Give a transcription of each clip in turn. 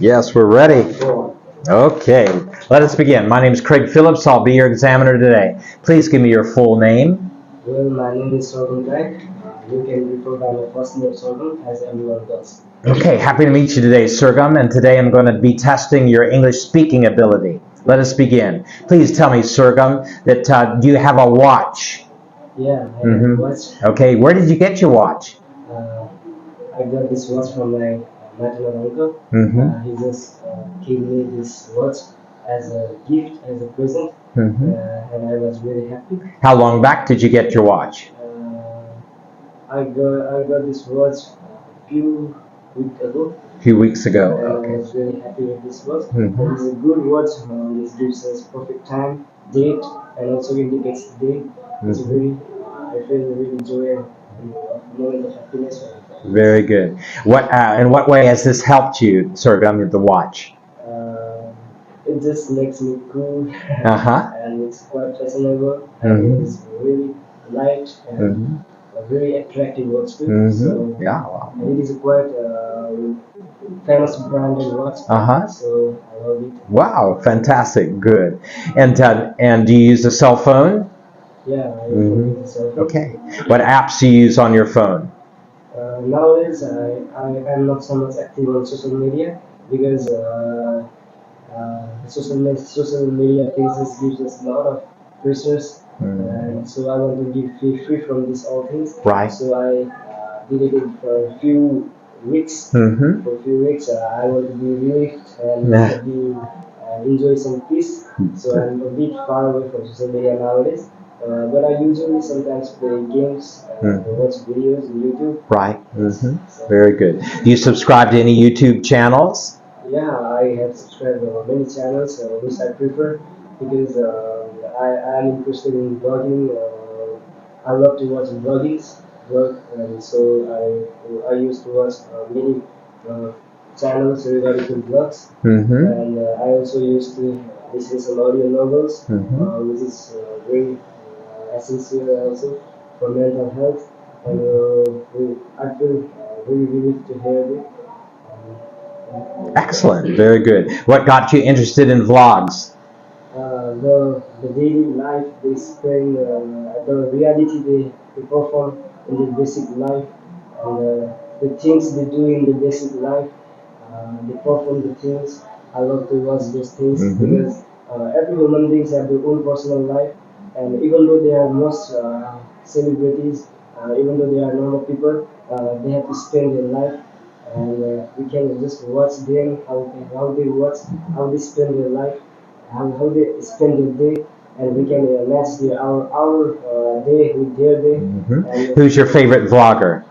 Yes, we're ready. Okay, let us begin. My name is Craig Phillips. I'll be your examiner today. Please give me your full name. Well, my name is Sorghum Craig. You can refer by my first name Sorghum as everyone does. Okay, happy to meet you today, Sorghum, and today I'm going to be testing your English speaking ability. Let us begin. Please tell me, Sorghum, that do you have a watch? Yeah, I have a watch. Okay, where did you get your watch? I got this watch from my maternal uncle. He just gave me this watch as a gift, as a present, and I was really happy. How long back did you get your watch? I got this watch a few weeks ago. A few weeks ago. And Okay. I was really happy with this watch. It's a good watch. This gives us perfect time, date, and also indicates the date. It's very, I feel really joy and moment of happiness. Very good. In what way has this helped you, Sorghum, with the watch? It just makes me cool, and it's quite fashionable, and it's really light and a very attractive watch too. So Yeah. Wow. it is a quite famous branded watch. So I love it. Wow, fantastic, good. And do you use a cell phone? Yeah, I use a cell phone. Okay. What apps do you use on your phone? Nowadays, I am not so much active on social media because social media cases gives us a lot of pressures, and so I want to be free from these all things. Right. So I did it for a few weeks. For a few weeks, I want to be relieved and be enjoy some peace. So I'm a bit far away from social media nowadays. But I usually sometimes play games, watch videos on YouTube. Right. Very good. Do you subscribe to any YouTube channels? Yeah, I have subscribed to many channels which I prefer because I am interested in blogging. I love to watch vlog, and so I used to watch many channels regarding to vlogs, and I also used to listen to some audio novels, which is very essential also for mental health, and I feel very relieved to hear it. Excellent. Very good. What got you interested in vlogs? The daily life they spend, the reality they perform in the basic life, and the things they do in the basic life, they perform the things. I love to watch those things because every human beings have their own personal life, and even though they are most celebrities, even though they are normal people, they have to spend their life, and we can just watch them how they watch, how they spend their life, how they spend their day, and we can match our day with their day. And Who's your favorite vlogger?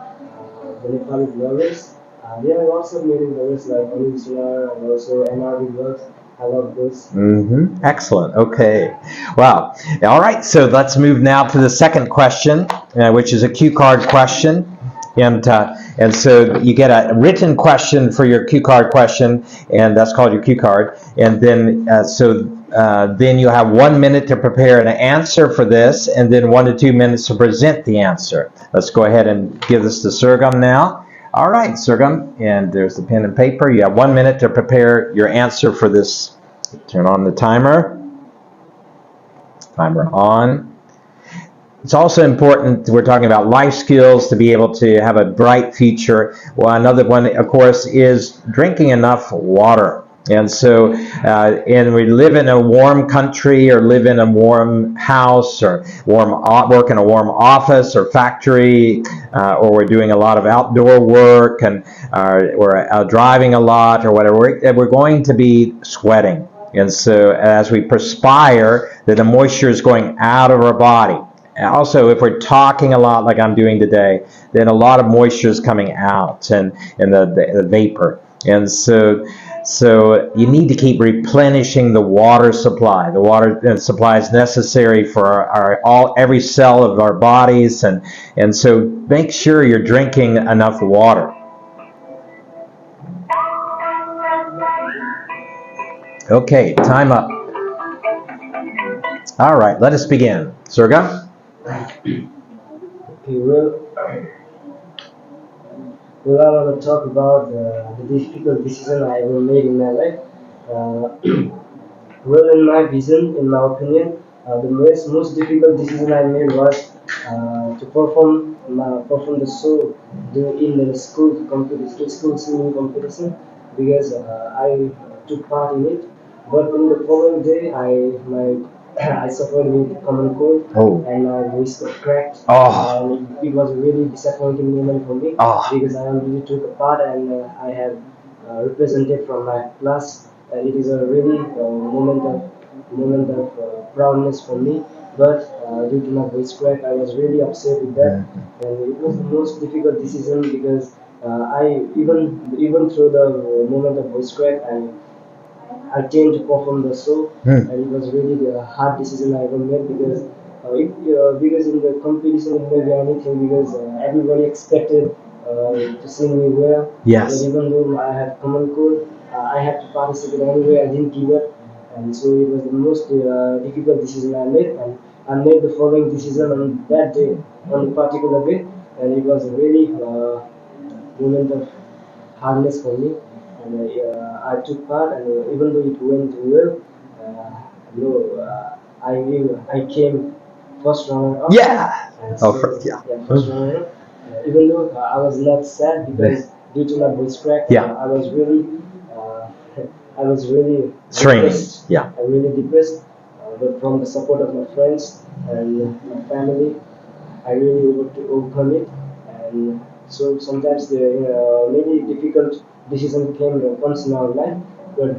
the Nepali vloggers, there are lots of many vloggers like Anushna and also NRV vlogs. I love those. Excellent. Okay. Wow. All right. So let's move now to the second question, which is a cue card question. And so you get a written question for your cue card question, and that's called your cue card. And then then you have 1 minute to prepare an answer for this, and then 1 to 2 minutes to present the answer. Let's go ahead and give this to Sorghum now. All right, Sorghum, and there's the pen and paper. You have 1 minute to prepare your answer for this. Turn on the timer. Timer on. It's also important, we're talking about life skills, to be able to have a bright future. Well, another one, of course, is drinking enough water. And so, and we live in a warm country, or live in a warm house, or work in a warm office or factory, or we're doing a lot of outdoor work, and we're driving a lot, or whatever. We're going to be sweating. And so, as we perspire, the moisture is going out of our body. Also, if we're talking a lot like I'm doing today, then a lot of moisture is coming out, and the vapor. And so you need to keep replenishing the water supply. The water supply is necessary for every cell of our bodies, and so make sure you're drinking enough water. Okay, time up. All right, let us begin. Sorghum? Okay, well, Well, I want to talk about the difficult decision I ever made in my life. Well, in my vision, in my opinion, the most difficult decision I made was to perform the show in the school competition, school singing competition, because I took part in it. But in the following day, I suffered with common cold Oh. and my voice got cracked. Oh. And it was a really disappointing moment for me Oh. because I already took a part and I have represented from my class. It is a really moment of proudness for me. But due to my voice crack, I was really upset with that, and it was the most difficult decision because I even through the moment of voice crack, I tend to perform the show, and it was really the hard decision I ever made because because in the competition it may be anything because everybody expected to see me well. Yes. But even though I have common cold, I had to participate anyway. I didn't give up, and so it was the most difficult decision I made. And I made the following decision on that day, on the particular day, and it was a really moment of hardness for me. And I took part, and even though it went well, I came first runner up. Yeah. And Oh, so, yeah. yeah, first runner up. Even though I was not sad because due to my voice crack, Yeah. uh, I was really Straining. depressed. Yeah. I really depressed. But from the support of my friends and my family, I really able to overcome it. And so sometimes the many difficult decisions comes in our life, but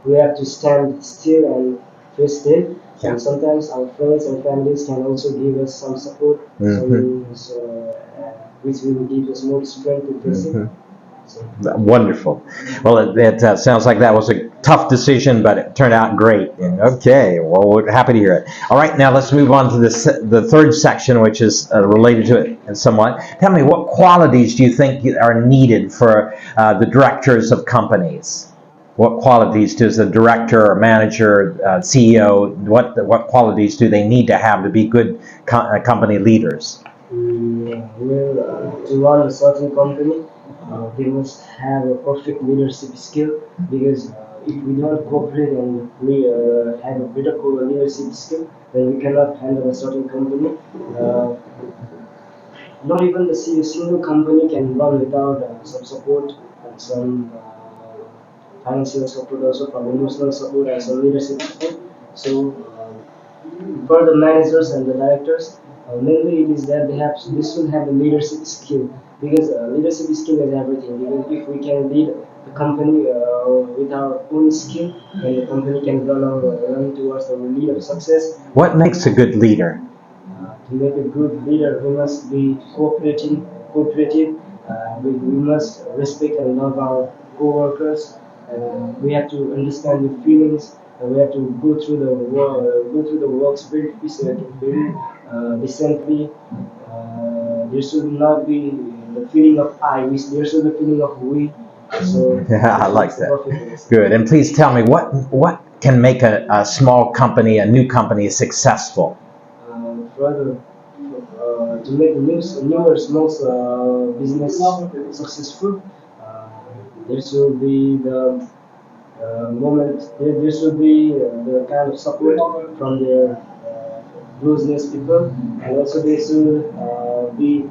we have to stand still and face them. Yeah. And sometimes our friends and families can also give us some support, which will give us more strength to face it. So, Wonderful. Well, it sounds like that was a tough decision, but it turned out great. And okay, well, we're happy to hear it. All right, now let's move on to the third section, which is related to it somewhat. Tell me, what qualities do you think are needed for the directors of companies? What qualities does the director or manager, CEO, what qualities do they need to have to be good company leaders? To run a certain company, they must have a perfect leadership skill because if we don't cooperate and we have a better leadership skill, then we cannot handle a certain company. Uh, Not even the single company can run without some support and some financial support, also from emotional support and some leadership support. So for the managers and the directors, mainly it is that they should have the leadership skill because leadership skill is everything. Because if we can lead the company with our own skill, then the company can run towards the lead of success. What makes a good leader? To make a good leader, we must be cooperative. We must respect and love our co-workers. We have to understand the feelings. We have to go through the works very decently. There should not be the feeling of I. There should be the feeling of we. So Yeah, I like that's the that. perfect way. Good. And please tell me, what can make a small company, a new company, successful? Further, to make newer small business successful, there should be the there should be the kind of support from their business people, and also they should be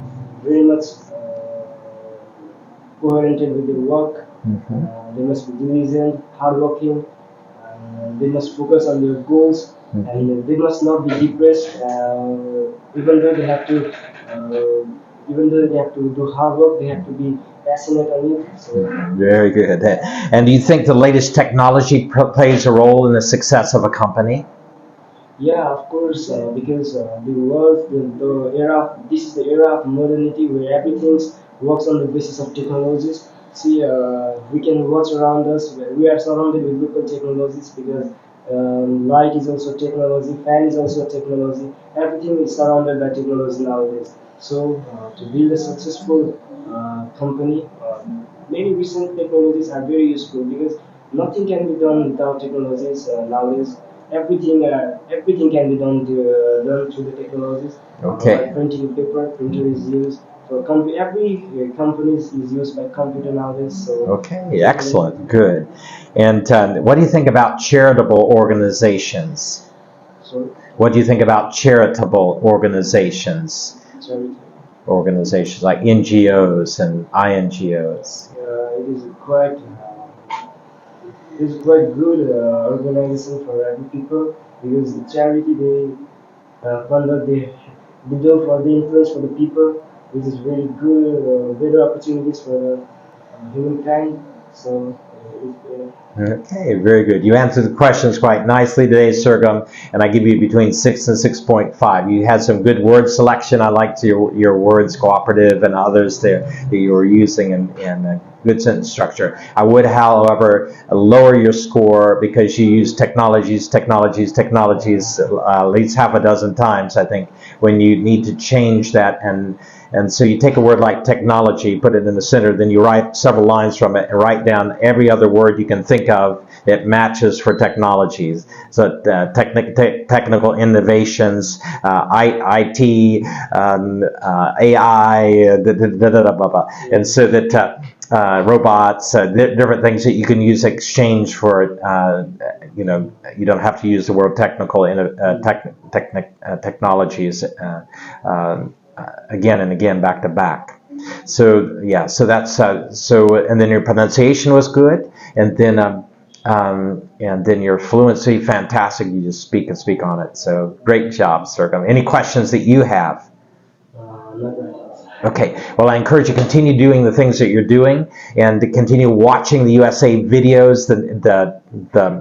very much coherent with their work. They must be diligent, hardworking. They must focus on their goals, and they must not be depressed. Even though they have to, even though they have to do hard work, they have to be passionate on it. So Very good. And do you think the latest technology plays a role in the success of a company? yeah, of course, because the era, this is the era of modernity where everything works on the basis of technologies. See, we can watch around us. We are surrounded with local technologies because light is also technology, fan is also technology. Everything is surrounded by technology nowadays. So, to build a successful company, many recent technologies are very useful because nothing can be done without technologies nowadays. Everything can be done through the technologies. Okay. Like printing paper, printer is used. for every company is used by computer nowadays. So Okay, excellent, good. And what do you think about charitable organizations? so What do you think about charitable organizations? sorry. Organizations like NGOs and INGOs. It is quite good organization for every people because the charity they fund out they do for the influence for the people, which is very good, better opportunities for the humankind. So Okay, very good. You answered the questions quite nicely today, Sergum, and I give you between 6 and 6.5. You had some good word selection. I liked your words, cooperative, and others there that you were using in good sentence structure. I would, however, lower your score because you used technologies at least half a dozen times, I think, when you need to change that. And so you take a word like technology, put it in the center, then you write several lines from it and write down every other word you can think of that matches for technologies. So technical innovations, IT, AI, and so that robots, different things that you can use exchange for, you don't have to use the word technologies again and again, back to back. So yeah, so that's and then your pronunciation was good, and then your fluency, fantastic. You just speak and speak on it. So great job, Sergum. Any questions that you have? not right. Okay, well, I encourage you to continue doing the things that you're doing and to continue watching the USA videos, the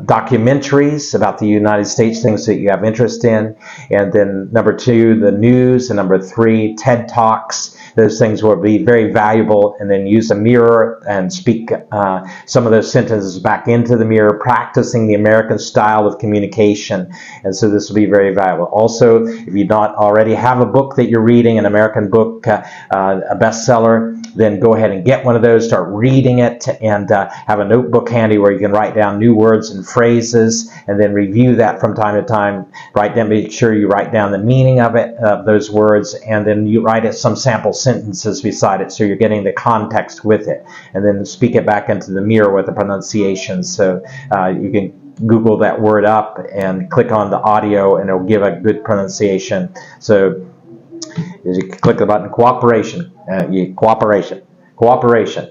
documentaries about the United States, things that you have interest in. And then number 2, the news. And number 3, TED Talks. Those things will be very valuable. And then use a mirror and speak some of those sentences back into the mirror, practicing the American style of communication. And so this will be very valuable. Also, if you don't already have a book that you're reading, an American book, a bestseller, then go ahead and get one of those, start reading it, and have a notebook handy where you can write down new words and phrases, and then review that from time to time. Make sure you write down the meaning of it, those words, and then you write it some sample sentences beside it so you're getting the context with it, and then speak it back into the mirror with the pronunciation. So you can Google that word up and click on the audio, and it'll give a good pronunciation. So you click the button, cooperation, cooperation.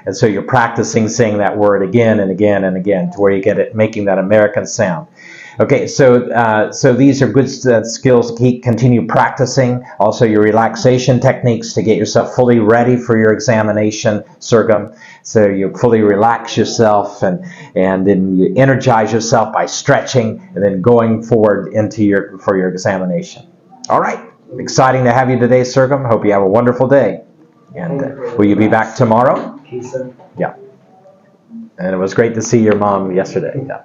And so you're practicing saying that word again and again and again to where you get it making that American sound. Okay, so these are good skills to continue practicing. Also, your relaxation techniques to get yourself fully ready for your examination, Sergum. So you fully relax yourself, and then you energize yourself by stretching, and then going forward for your examination. All right, exciting to have you today, Sergum. Hope you have a wonderful day. And will you be back tomorrow? Okay, sir. Yeah. And it was great to see your mom yesterday. Yeah.